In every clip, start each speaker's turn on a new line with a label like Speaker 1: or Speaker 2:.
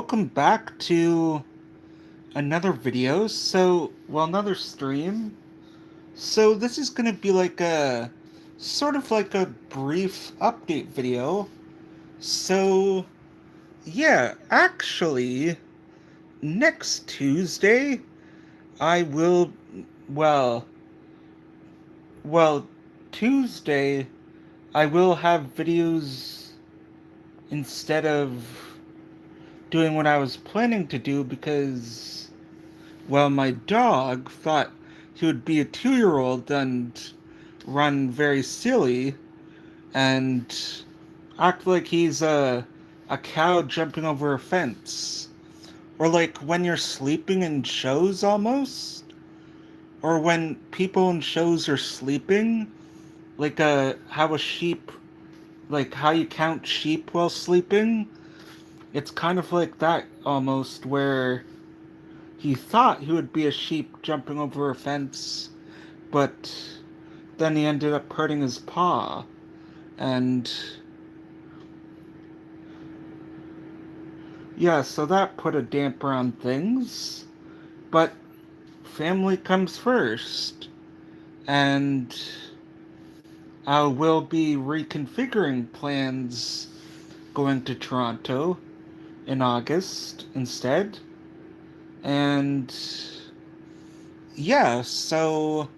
Speaker 1: welcome back to another video. Another stream. So, this is going to be like a sort of like a brief update video. So, actually, next Tuesday, I will, well, well, Tuesday, I will have videos instead of doing what I was planning to do because my dog thought he would be a 2-year-old and run very silly and act like he's a cow jumping over a fence. Or like when you're sleeping in shows almost. Or when people in shows are sleeping. Like how a sheep, like how you count sheep while sleeping. It's kind of like that almost, where he thought he would be a sheep jumping over a fence, but then he ended up hurting his paw. And yeah, so that put a damper on things. But family comes first. And I will be reconfiguring plans going to Toronto in August instead. And so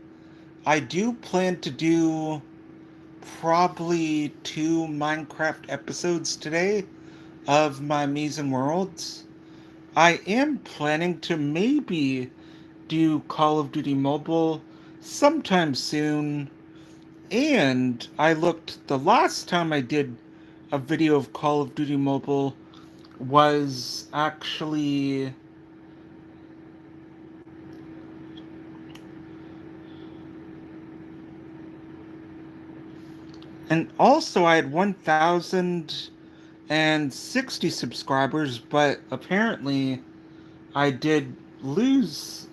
Speaker 1: I do plan to do probably 2 Minecraft episodes today of my Amazing Worlds. I am planning to maybe do Call of Duty Mobile sometime soon. And I looked, the last time I did a video of Call of Duty Mobile was actually and also I had 1,060 subscribers, but apparently I did lose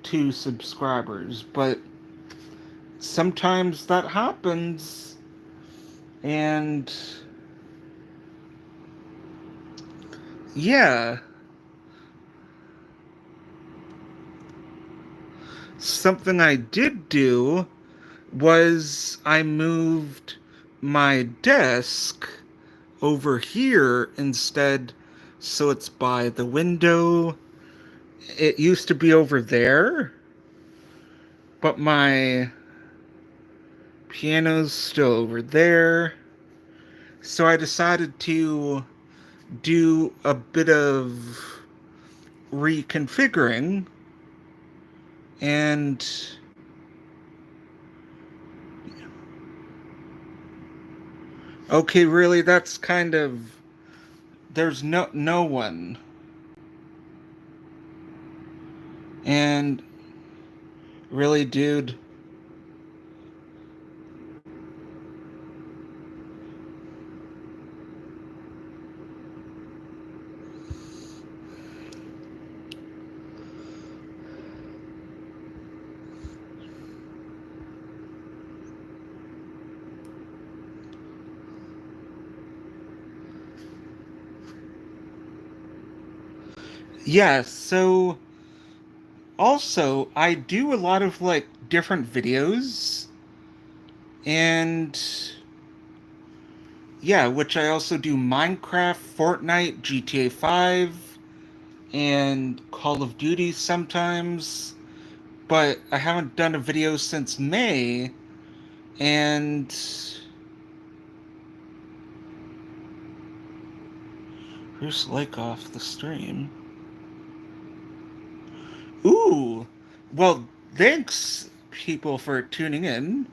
Speaker 1: 2 subscribers, but sometimes that happens. And yeah, something I did do was I moved my desk over here instead, so it's by the window. It used to be over there, but my piano's still over there. So I decided to do a bit of reconfiguring, and okay, really, that's kind of, there's no one. And really, dude, so also I do a lot of like different videos, and which I also do Minecraft, Fortnite, GTA 5, and Call of Duty sometimes, but I haven't done a video since May. And here's like off the stream. Ooh, well, thanks people for tuning in.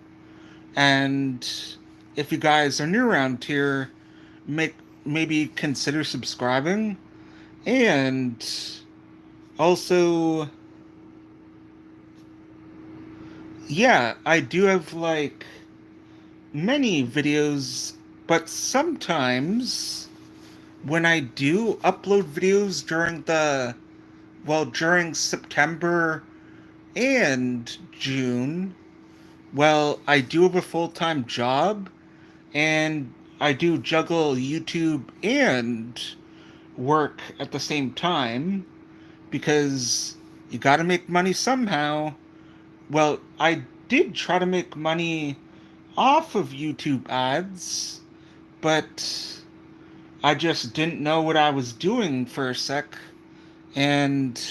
Speaker 1: And if you guys are new around here, maybe consider subscribing. And also, I do have like many videos, but sometimes when I do upload videos during September and June, I do have a full-time job, and I do juggle YouTube and work at the same time because you got to make money somehow. Well, I did try to make money off of YouTube ads, but I just didn't know what I was doing for a sec. And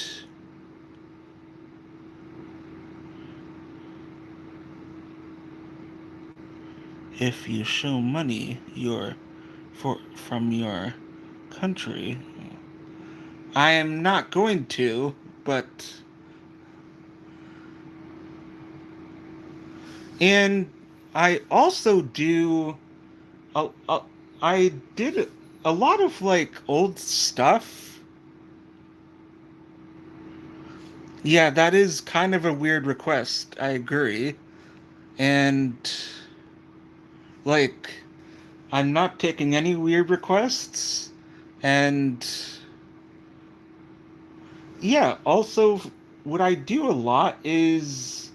Speaker 1: if you show money from your country, I am not going to, but and I also do a, a, I did a lot of like old stuff. Yeah, that is kind of a weird request. I agree. And like I'm not taking any weird requests. And yeah, also what I do a lot is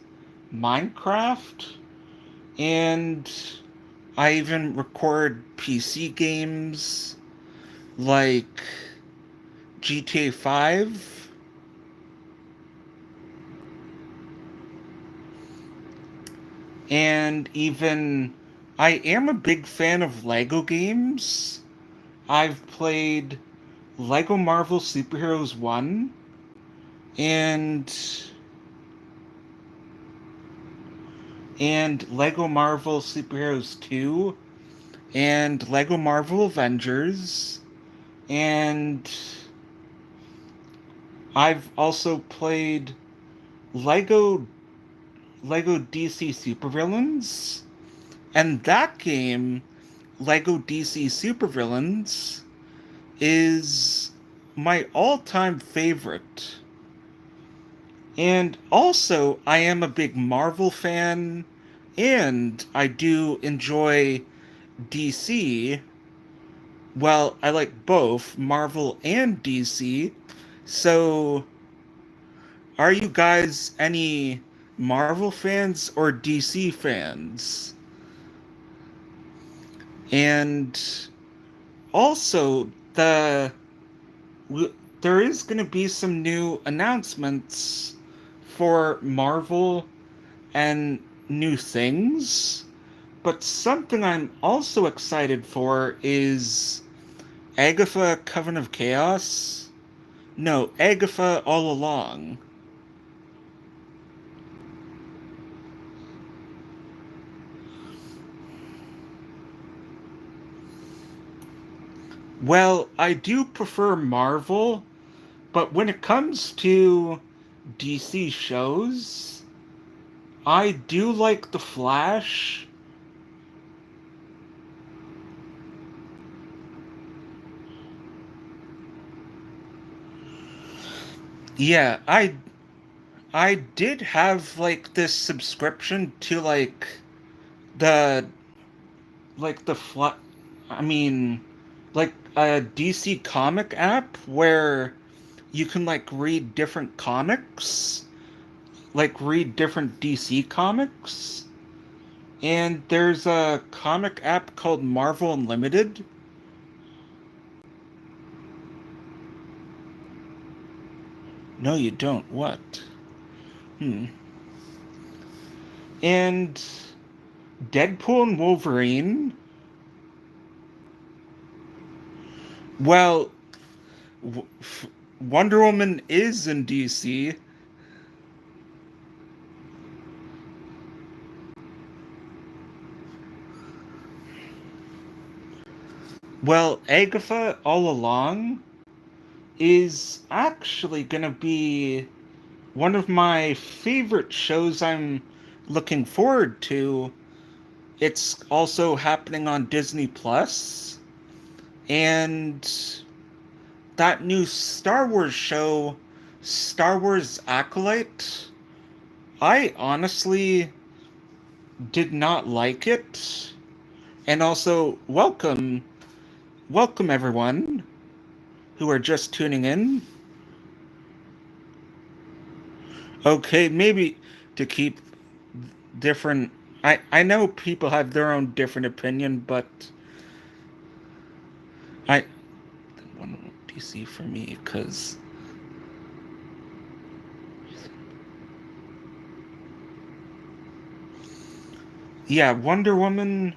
Speaker 1: Minecraft, and I even record PC games like GTA 5. And even I am a big fan of Lego games. I've played Lego Marvel Superheroes 1 and Lego Marvel Superheroes 2 and Lego Marvel Avengers, and I've also played Lego DC Supervillains, and that game, Lego DC Supervillains, is my all-time favorite. And also, I am a big Marvel fan, and I do enjoy DC. Well, I like both Marvel and DC. So, are you guys any Marvel fans or DC fans? And also, there is going to be some new announcements for Marvel and new things. But something I'm also excited for is Agatha Coven of Chaos. No, Agatha All Along. Well, I do prefer Marvel, but when it comes to DC shows, I do like The Flash. Yeah, I did have like this subscription to the the flat I mean like a DC comic app where you can like read different comics, like read different DC comics. And there's a comic app called Marvel Unlimited. No, you don't. What? Hmm. And Deadpool and Wolverine. Well, Wonder Woman is in DC. Well, Agatha All Along is actually gonna be one of my favorite shows I'm looking forward to. It's also happening on Disney Plus, and that new Star Wars show, Star Wars Acolyte, I honestly did not like it. And also, welcome everyone who are just tuning in. Okay, maybe to keep different. I know people have their own different opinion, but I DC for me, because yeah, Wonder Woman.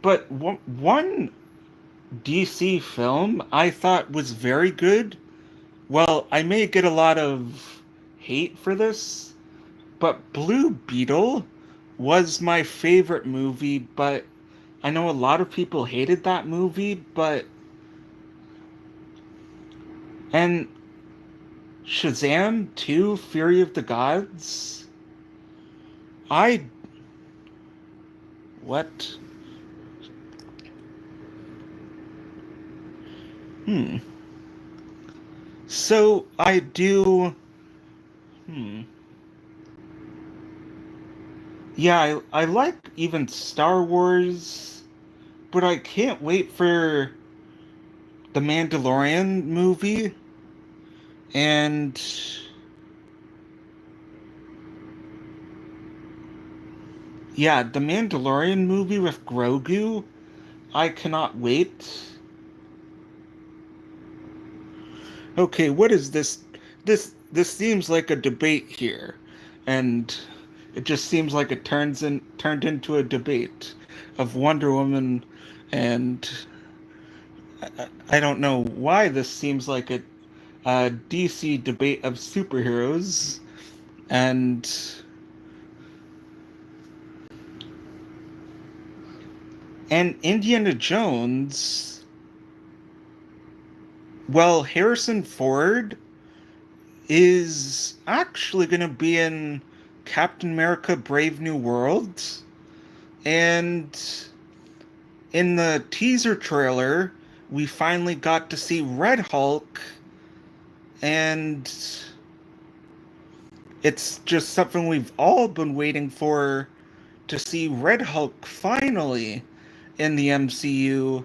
Speaker 1: But one DC film I thought was very good. Well, I may get a lot of hate for this, but Blue Beetle was my favorite movie, but I know a lot of people hated that movie, but and Shazam 2 Fury of the Gods. I what? Hmm. So I do hmm. Yeah, I like even Star Wars, but I can't wait for the Mandalorian movie. And yeah, the Mandalorian movie with Grogu, I cannot wait. Okay, what is this? This seems like a debate here, and it just seems like it turned into a debate of Wonder Woman, and I don't know why this seems like a DC debate of superheroes, and Indiana Jones. Well, Harrison Ford is actually going to be in Captain America Brave New World. And in the teaser trailer, we finally got to see Red Hulk. And it's just something we've all been waiting for, to see Red Hulk finally in the MCU.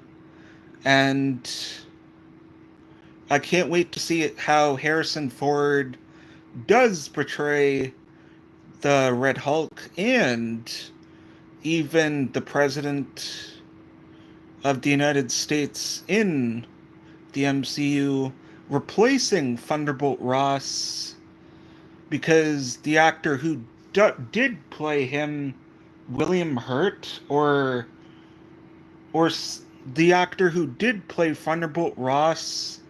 Speaker 1: And I can't wait to see how Harrison Ford does portray the Red Hulk and even the President of the United States in the MCU, replacing Thunderbolt Ross, because the actor who did play him, William Hurt, or the actor who did play Thunderbolt Ross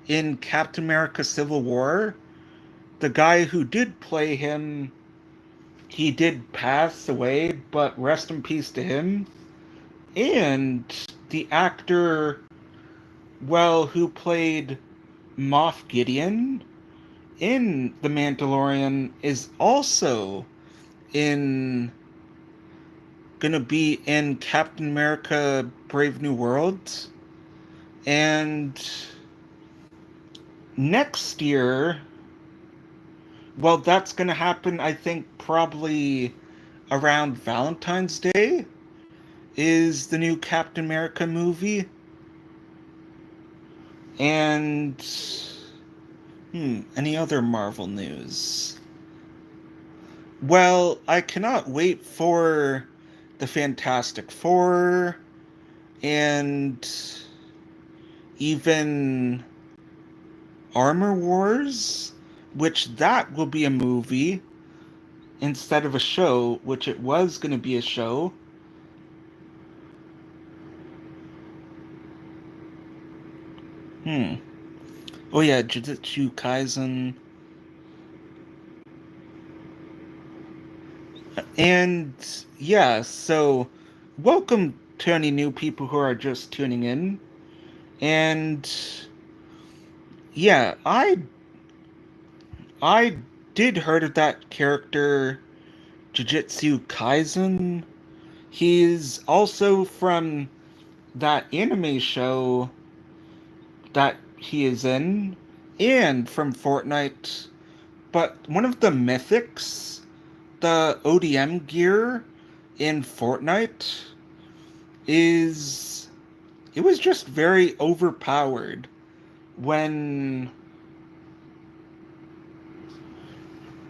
Speaker 1: in Captain America Civil War, the guy who did play him, he did pass away, but rest in peace to him. And the actor, well, who played Moff Gideon in The Mandalorian is also in gonna be in Captain America Brave New World. And next year, well, that's gonna happen, I think, probably around Valentine's Day, is the new Captain America movie. And any other Marvel news? Well, I cannot wait for the Fantastic Four and even Armor Wars, which that will be a movie instead of a show, which it was going to be a show. Hmm. Oh yeah, Jujutsu Kaisen. And yeah, so welcome to any new people who are just tuning in. And yeah, I did heard of that character, Jujutsu Kaisen. He's also from that anime show that he is in, and from Fortnite. But one of the mythics, the ODM gear in Fortnite, is it was just very overpowered when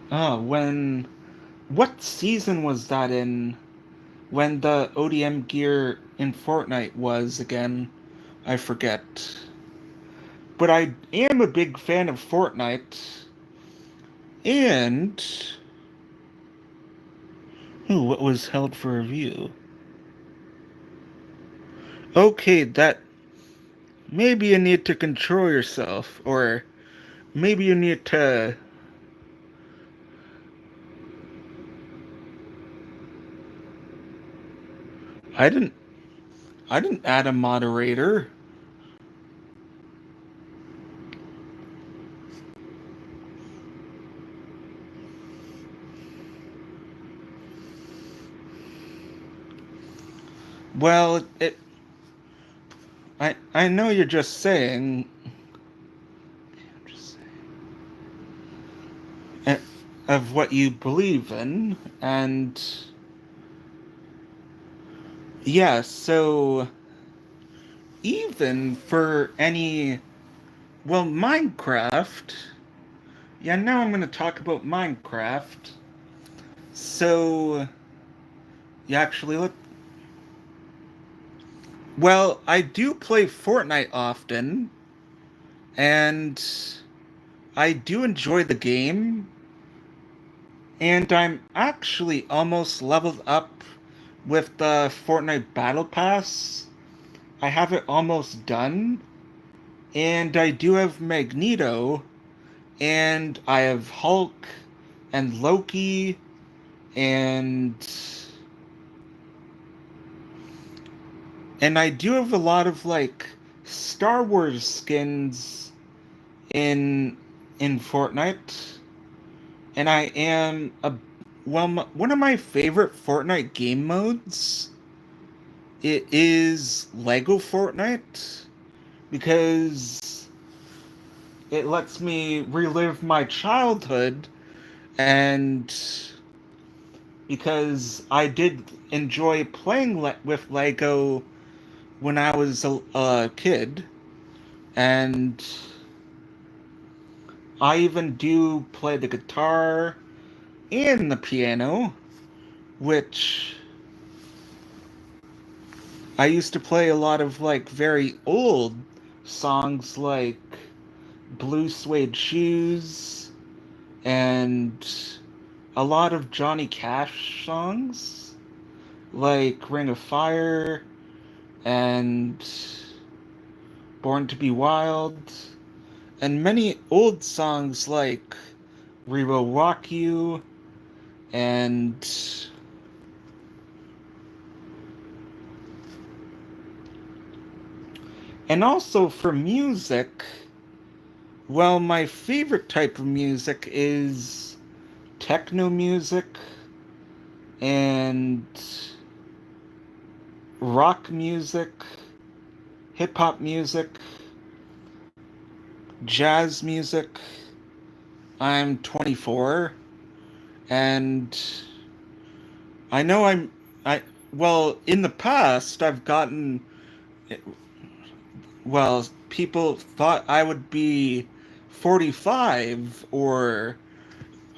Speaker 1: when what season was that in, when the ODM gear in Fortnite was again? I forget. but I am a big fan of Fortnite. And what was held for review? Okay, that maybe you need to control yourself, or maybe you need to. I didn't. I didn't add a moderator. Well, it. I know you're just saying. I'm just saying of what you believe in, and yeah. So even for any, well, Minecraft. Yeah, now I'm going to talk about Minecraft. So, you actually look. Well, I do play Fortnite often, and I do enjoy the game, and I'm actually almost leveled up with the Fortnite Battle Pass. I have it almost done, and I do have Magneto, and I have Hulk, and Loki, and I do have a lot of like Star Wars skins in Fortnite, and I am a well one of my favorite Fortnite game modes. It is Lego Fortnite because it lets me relive my childhood, and because I did enjoy playing with Lego when I was a kid, and I even do play the guitar and the piano, which I used to play a lot of like very old songs like Blue Suede Shoes and a lot of Johnny Cash songs like Ring of Fire and Born to Be Wild, and many old songs like We Will Rock You and also for music, well, my favorite type of music is techno music and rock music, hip hop music, jazz music. I'm 24, and I know I well, in the past I've gotten, well, people thought I would be 45, or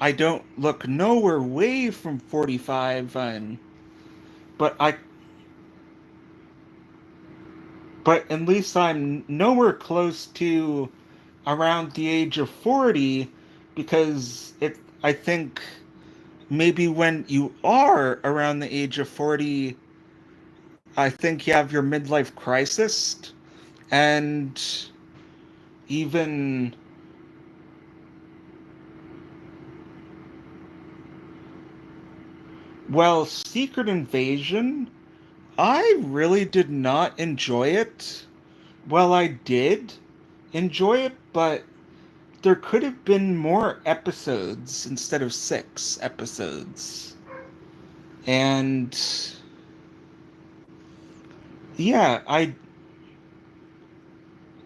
Speaker 1: I don't look nowhere away from 45. But I but at least I'm nowhere close to around the age of 40, because I think maybe when you are around the age of 40, I think you have your midlife crisis, and even, well, Secret Invasion, I really did not enjoy it. Well, I did enjoy it, but there could have been more episodes instead of 6 episodes. And yeah, I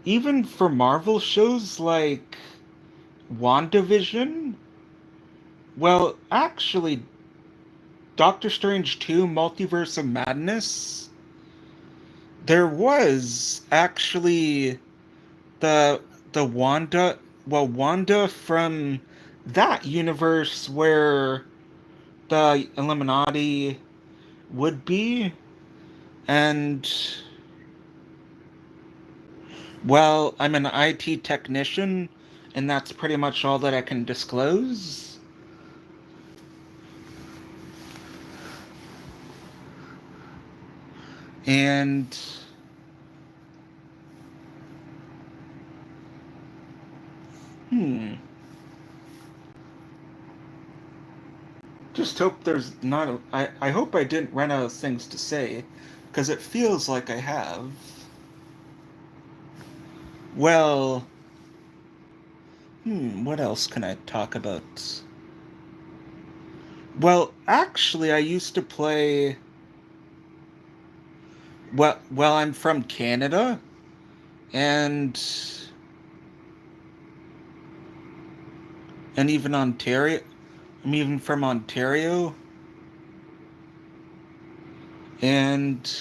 Speaker 1: even for Marvel shows like WandaVision, well, actually, Doctor Strange 2 Multiverse of Madness, there was actually the Wanda from that universe where the Illuminati would be, and Well, I'm an IT technician, and that's pretty much all that I can disclose. And hmm, just hope there's not a. I hope I didn't run out of things to say, because it feels like I have. Well, what else can I talk about? Well, actually, I used to play. Well, I'm from Canada, and even Ontario. I'm even from Ontario, and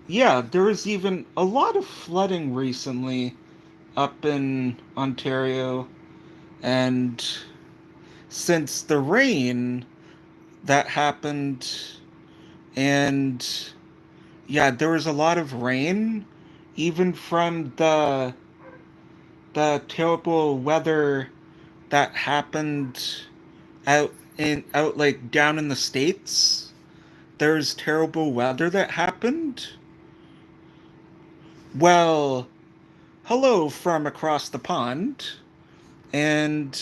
Speaker 1: yeah, there was even a lot of flooding recently up in Ontario, and since the rain that happened, and yeah, there was a lot of rain, even from the terrible weather that happened out like down in the States. There's terrible weather that happened. Well, hello from across the pond. And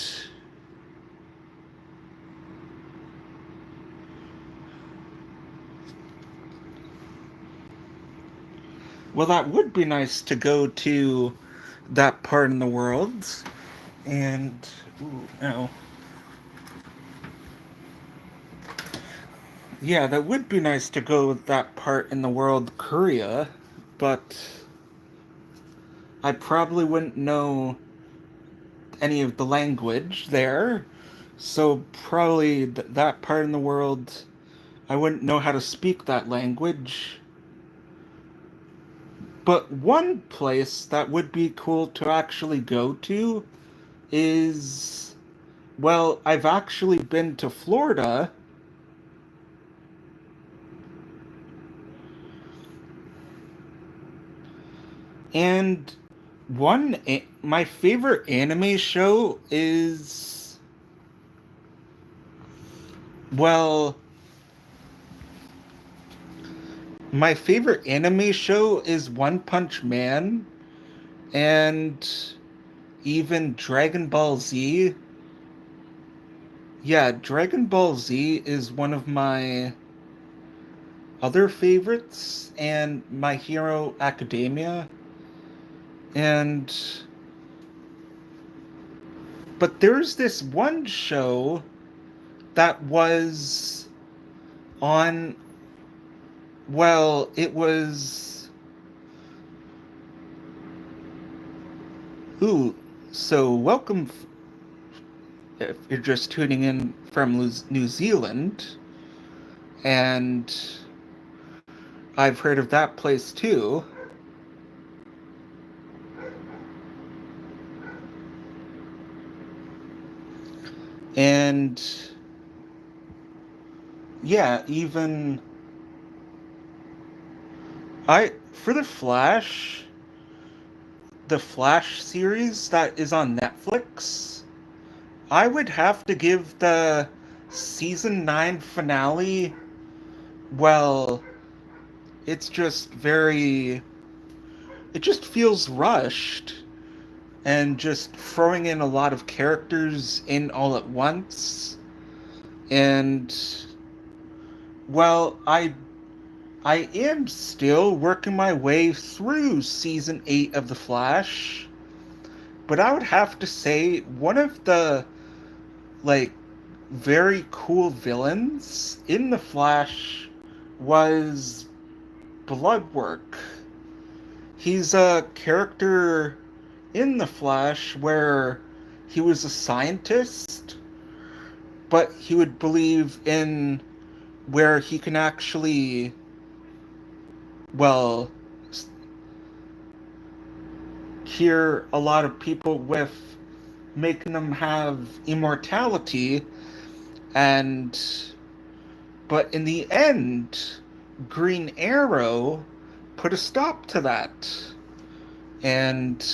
Speaker 1: well, that would be nice to go to that part in the world. And ooh, no. Yeah, that would be nice to go that part in the world, Korea, but I probably wouldn't know any of the language there. So probably that part in the world, I wouldn't know how to speak that language. But one place that would be cool to actually go to is, well, I've actually been to Florida, and my favorite anime show is, well, my favorite anime show is One Punch Man, and even Dragon Ball Z. Yeah, Dragon Ball Z is one of my other favorites, and My Hero Academia. And but there's this one show that was on, well, it was, ooh, so welcome if you're just tuning in from New Zealand, and I've heard of that place too. And yeah, even I for the Flash series that is on Netflix, I would have to give the season 9 finale, well, it's just very, it just feels rushed, and just throwing in a lot of characters in all at once. And well, I am still working my way through season 8 of The Flash, but I would have to say one of the like very cool villains in The Flash was Bloodwork. He's a character in The Flash where he was a scientist, but he would believe in where he can actually, well, cure a lot of people with making them have immortality, and but in the end, Green Arrow put a stop to that. And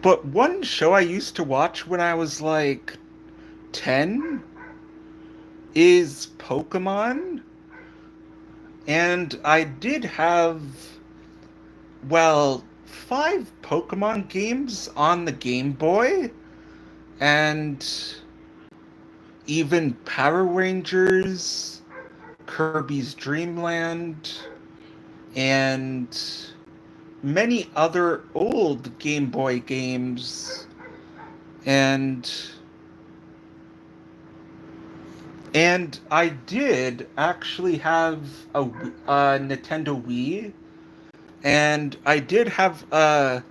Speaker 1: but one show I used to watch when I was like 10 is Pokemon. And I did have, well, 5 Pokemon games on the Game Boy, and even Power Rangers, Kirby's Dream Land, and many other old Game Boy games. And I did actually have a Nintendo Wii, and I did have a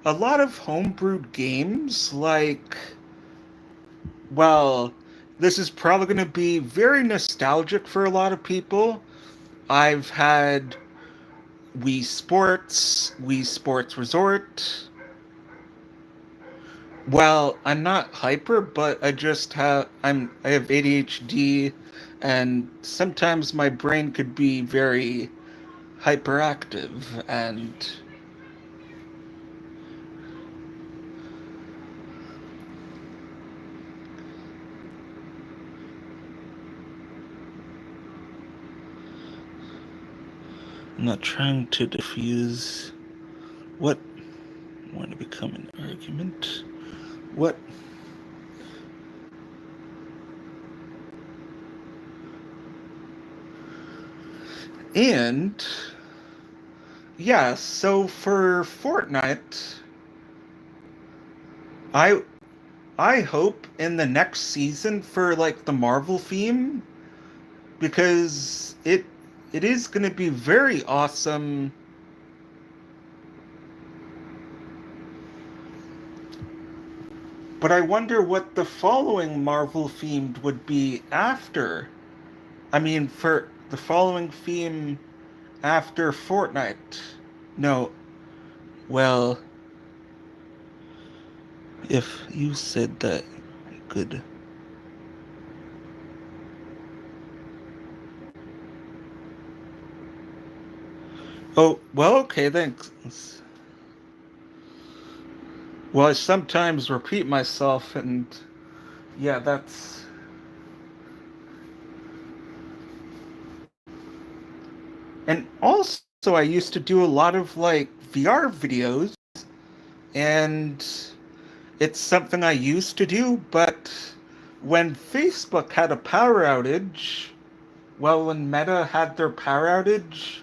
Speaker 1: lot of homebrewed games. Like, well, this is probably going to be very nostalgic for a lot of people. I've had Wii Sports Resort. Well, I'm not hyper, but I have ADHD, and sometimes my brain could be very hyperactive, and I'm not trying to diffuse what want to become an argument. What? And yeah, so for Fortnite, I I hope in the next season for like the Marvel theme, because it is going to be very awesome. But I wonder what the following Marvel themed would be after. I mean, for the following theme after Fortnite. No, well, if you said that, good. Oh, well, okay, thanks. Well, I sometimes repeat myself, and yeah, that's. And also, I used to do a lot of like VR videos, and it's something I used to do, but when Facebook had a power outage, well, when Meta had their power outage,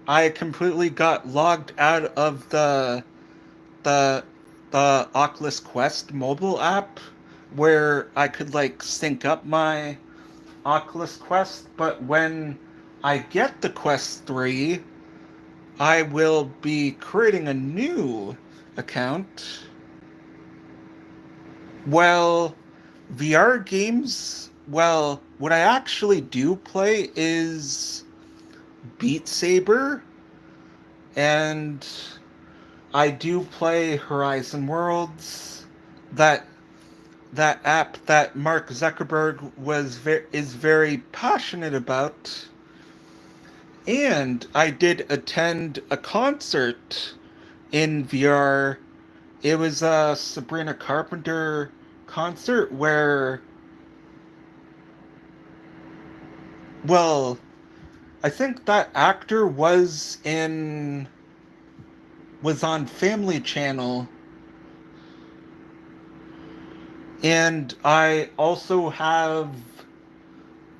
Speaker 1: I completely got logged out of the the Oculus Quest mobile app where I could like sync up my Oculus Quest, but when I get the Quest 3, I will be creating a new account. Well, VR games, well, what I actually do play is Beat Saber, and I do play Horizon Worlds. That that app that Mark Zuckerberg is very passionate about. And I did attend a concert in VR. It was a Sabrina Carpenter concert where, well, I think that actor was on Family Channel, and I also have,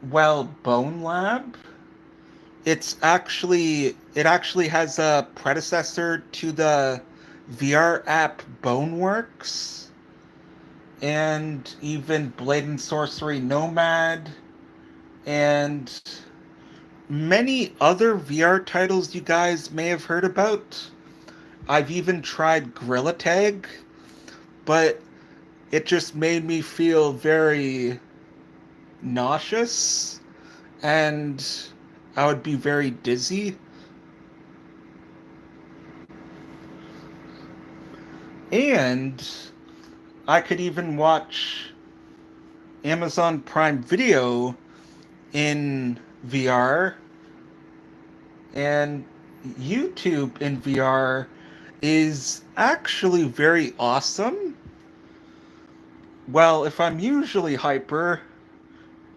Speaker 1: well, Bone Lab. It actually has a predecessor to the VR app Boneworks, and even Blade and Sorcery Nomad, and many other VR titles you guys may have heard about. I've even tried Gorilla Tag, but it just made me feel very nauseous, and I would be very dizzy. And I could even watch Amazon Prime Video in VR. And YouTube in VR is actually very awesome. Well, if I'm usually hyper,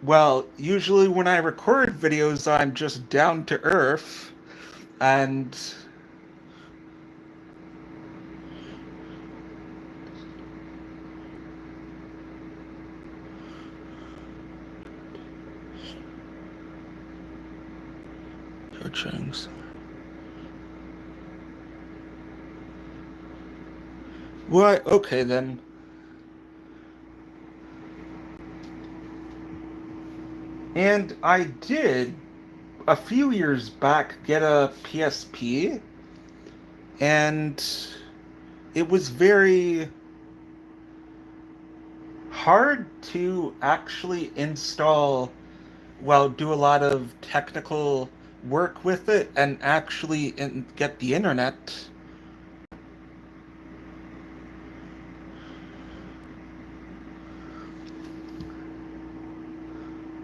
Speaker 1: well, usually when I record videos, I'm just down to earth and Coachings. What? Okay then. And I did a few years back get a PSP, and it was very hard to actually install, well, do a lot of technical work with it and actually get the internet.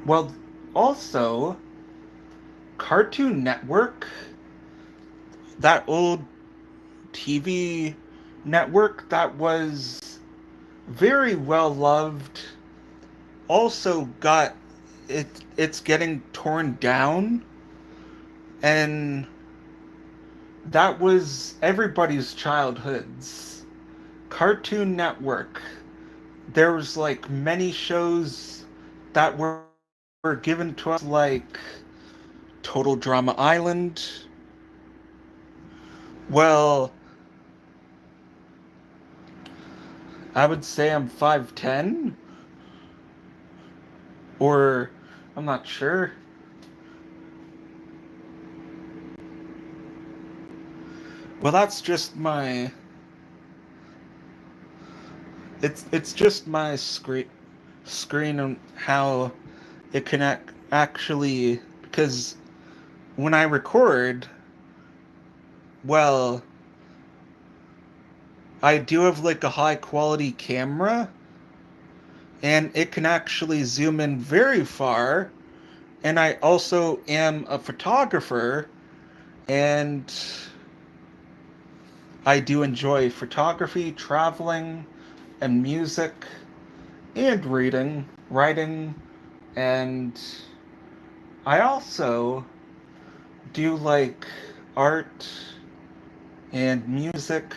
Speaker 1: Well, also, Cartoon Network, that old TV network that was very well loved, also got it's getting torn down, and that was everybody's childhoods. Cartoon Network. There was like many shows that were given to us, like Total Drama Island. Well, I would say I'm 5'10", or I'm not sure. Well, that's just my it's just my screen on how it can actually, because when I record, well, I do have like a high quality camera, and it can actually zoom in very far, and I also am a photographer, and I do enjoy photography, traveling, and music, and reading, writing, and I also do like art and music,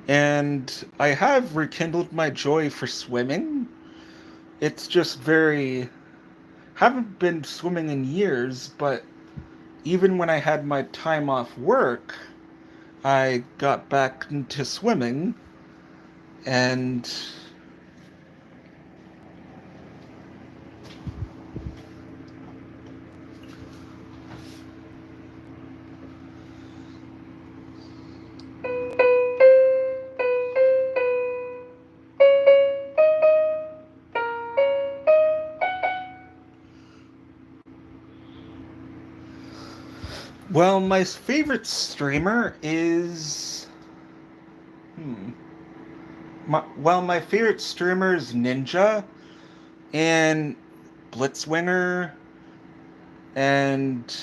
Speaker 1: and I have rekindled my joy for swimming. It's just very, haven't been swimming in years, but even when I had my time off work, I got back into swimming, and well, my favorite streamer is hmm, my favorite streamer is Ninja and Blitzwinger and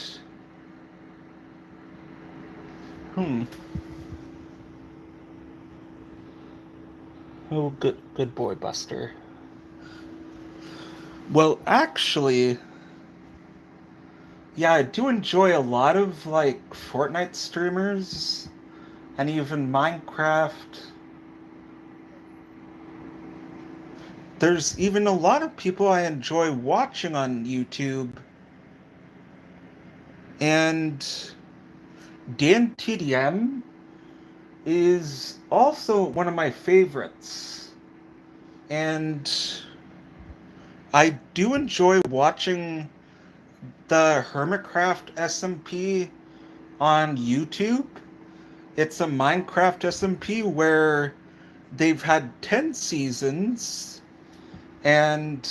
Speaker 1: hmm oh, good boy Buster. Well, actually, yeah, I do enjoy a lot of like Fortnite streamers and even Minecraft. There's even a lot of people I enjoy watching on YouTube, and Dan TDM is also one of my favorites. And I do enjoy watching the Hermitcraft SMP on YouTube. It's a Minecraft SMP where they've had 10 seasons, and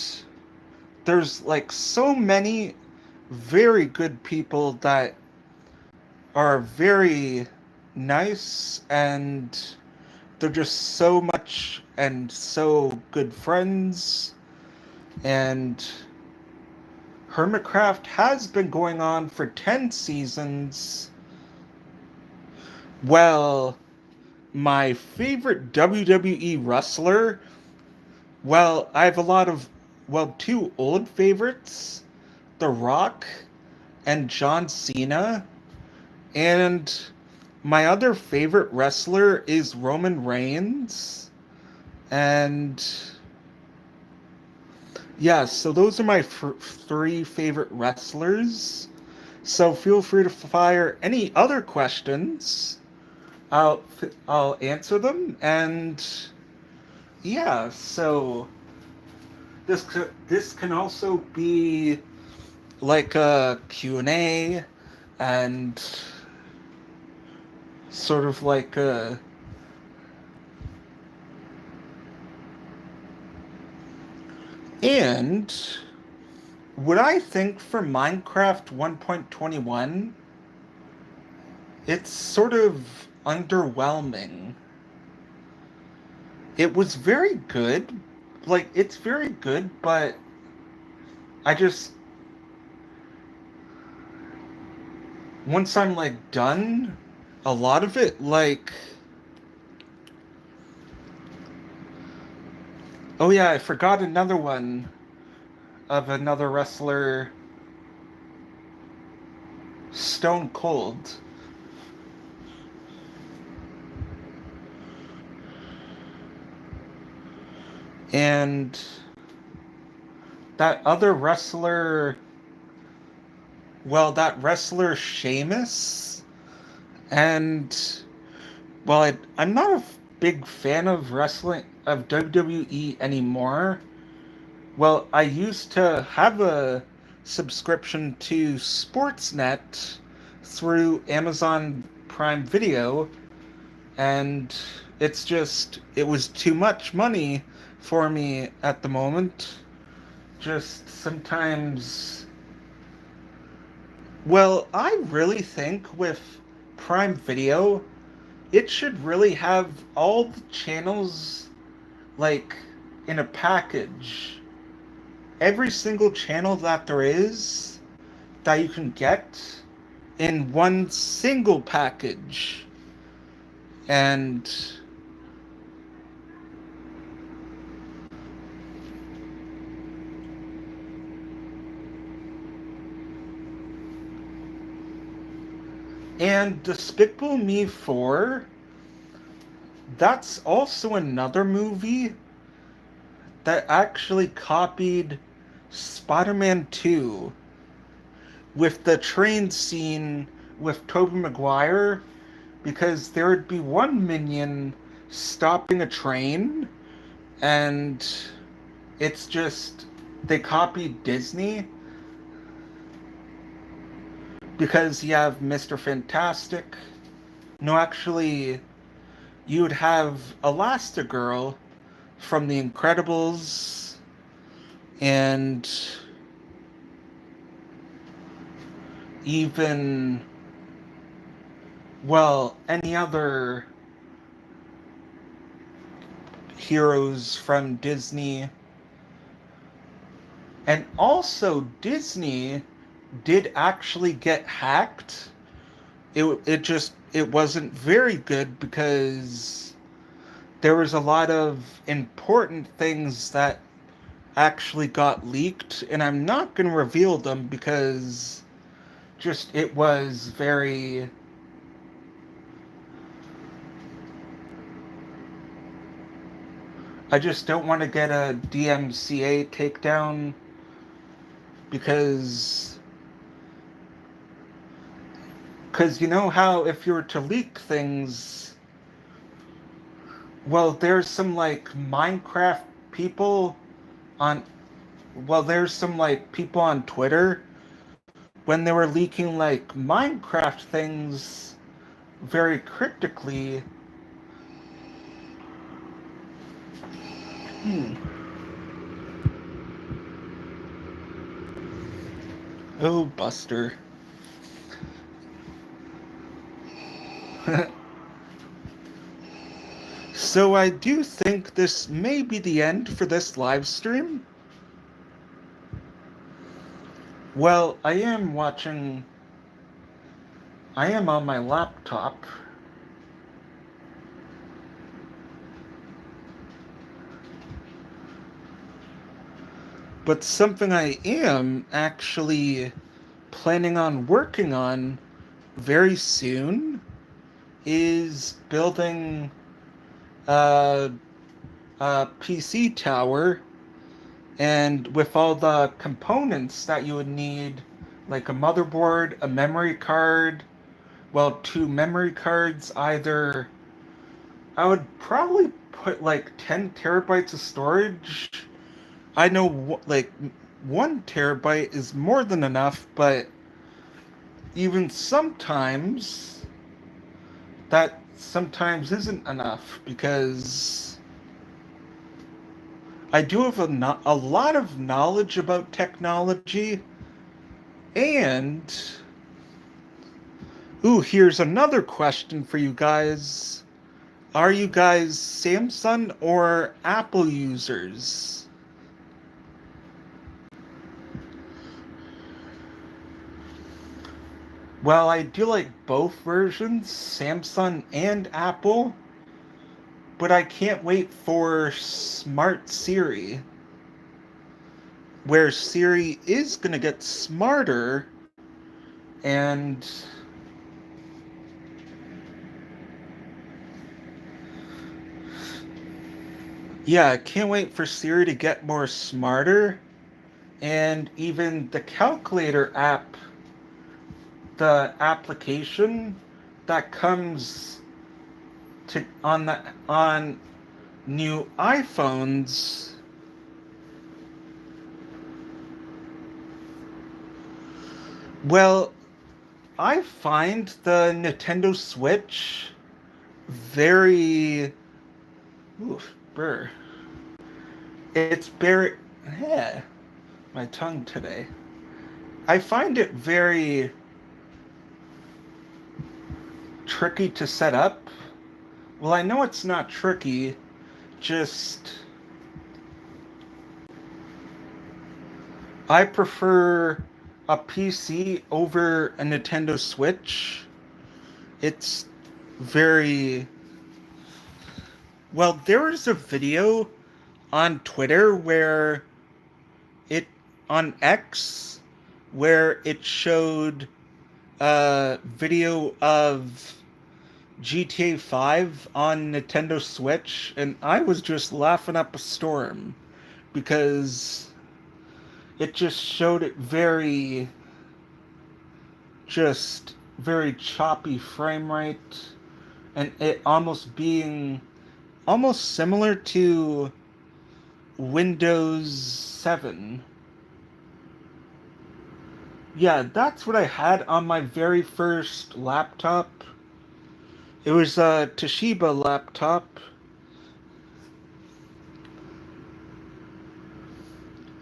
Speaker 1: there's like so many very good people that are very nice, and they're just so much and so good friends. And Hermitcraft has been going on for 10 seasons, Well, my favorite WWE wrestler, well, I have a lot of, well, two old favorites, The Rock and John Cena. And my other favorite wrestler is Roman Reigns. And yeah, so those are my three favorite wrestlers. So feel free to fire any other questions. I'll answer them, and yeah, so this can also be like a Q&A and sort of like a and what I think for Minecraft 1.21, it's sort of underwhelming. It was very good. Like, it's very good, but I just, once I'm like done, a lot of it, like, oh yeah, I forgot another one of another wrestler, Stone Cold. And that other wrestler, well, that wrestler Sheamus, and well, I'm not a big fan of wrestling, of WWE anymore. Well, I used to have a subscription to Sportsnet through Amazon Prime Video, and it was too much money for me at the moment. Just sometimes, well, I really think with Prime Video, it should really have all the channels like in a package. Every single channel that there is that you can get in one single package. And Despicable Me 4, that's also another movie that actually copied Spider-Man 2 with the train scene with Tobey Maguire, because there would be one minion stopping a train, and it's just, they copied Disney, because you have Mr. Fantastic. No, actually, you would have Elastigirl from The Incredibles, and even, well, any other heroes from Disney. And also, Disney did actually get hacked. It wasn't very good, because there was a lot of important things that actually got leaked, and I'm not going to reveal them because just it was very, I just don't want to get a DMCA takedown, because you know how if you were to leak things, well, there's some like Minecraft people on, well, there's some like people on Twitter, when they were leaking like Minecraft things very cryptically. Hmm. Oh, Buster. So I do think this may be the end for this live stream. Well, I am on my laptop, But something I am actually planning on working on very soon is building a, a PC tower, and with all the components that you would need, like a motherboard, a memory card, well, two memory cards, either. I would probably put like 10 terabytes of storage. I know like 1 terabyte is more than enough, but even sometimes that sometimes isn't enough because I do have a lot of knowledge about technology. And ooh, here's another question for you guys. Are you guys Samsung or Apple users? Well, I do like both versions, Samsung and Apple, but I can't wait for Smart Siri, where Siri is going to get smarter. And yeah, I can't wait for Siri to get more smarter. And even the calculator app, the application that comes to on new iPhones, well, I find the Nintendo Switch very oof, brr. It's very yeah, my tongue today. I find it very tricky to set up. Well, I know it's not tricky, just I prefer a PC over a Nintendo Switch. It's very well, there was a video on Twitter where it on X where it showed a video of GTA 5 on Nintendo Switch, and I was just laughing up a storm because it just showed it very choppy frame rate, and it almost being almost similar to Windows 7. Yeah, that's what I had on my very first laptop. It was a Toshiba laptop.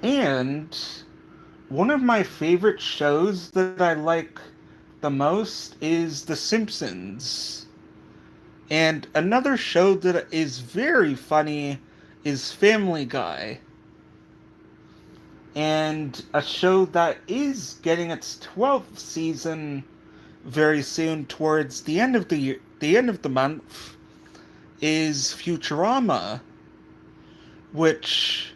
Speaker 1: And one of my favorite shows that I like the most is The Simpsons. And another show that is very funny is Family Guy. And a show that is getting its 12th season very soon towards the end of the end of the month is Futurama, which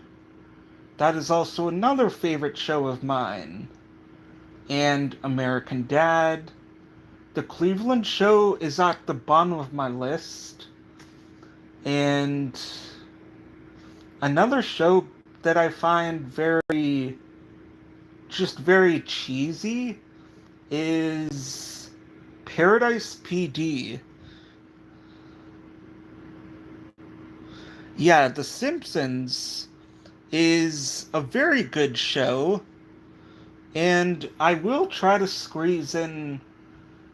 Speaker 1: that is also another favorite show of mine. And American Dad. The Cleveland Show is at the bottom of my list. And another show that I find very cheesy is Paradise PD. Yeah, The Simpsons is a very good show, and I will try to squeeze in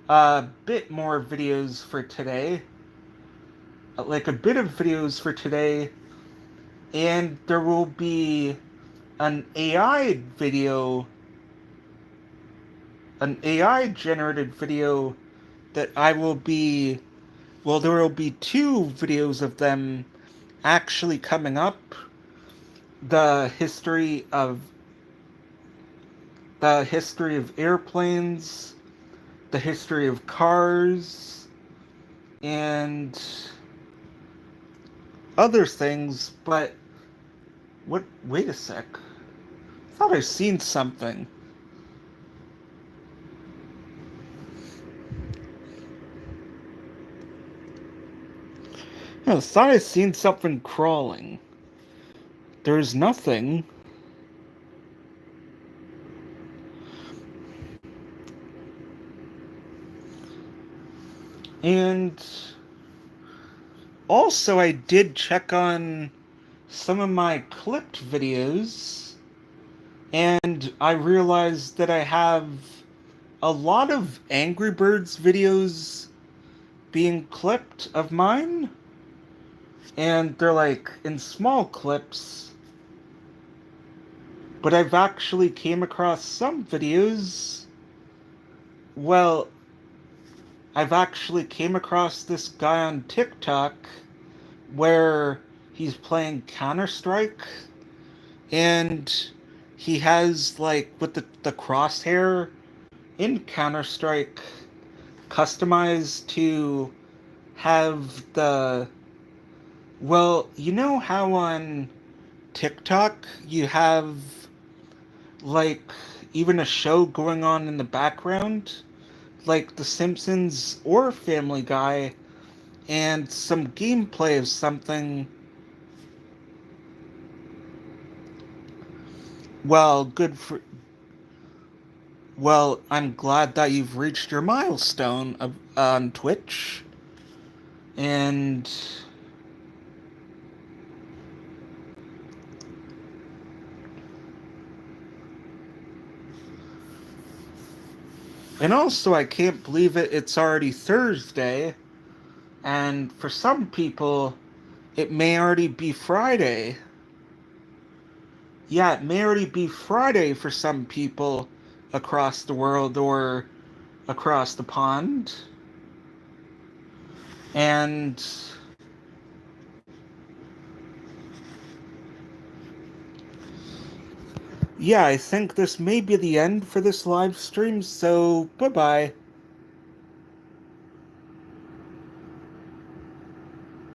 Speaker 1: a bit more videos for today. Like a bit of videos for today, and there will be an AI video, an AI generated video that I will be, well, there will be two videos of them actually coming up. The history of airplanes, the history of cars, and other things. But what? Wait a sec. thought I seen something. I thought I seen something crawling. There's nothing. And also, I did check on some of my clipped videos, and I realized that I have a lot of Angry Birds videos being clipped of mine, and they're like in small clips, but I've actually came across some videos. Well, I've actually came across this guy on TikTok where he's playing Counter-Strike, and he has, like, with the crosshair in Counter-Strike customized to have the... Well, you know how on TikTok you have, like, even a show going on in the background? Like The Simpsons or Family Guy, and some gameplay of something. Well, good for. Well, I'm glad that you've reached your milestone on Twitch. And. And also, I can't believe it, it's already Thursday. And for some people, it may already be Friday. Yeah, it may already be Friday for some people across the world or across the pond. And yeah, I think this may be the end for this live stream, so bye-bye.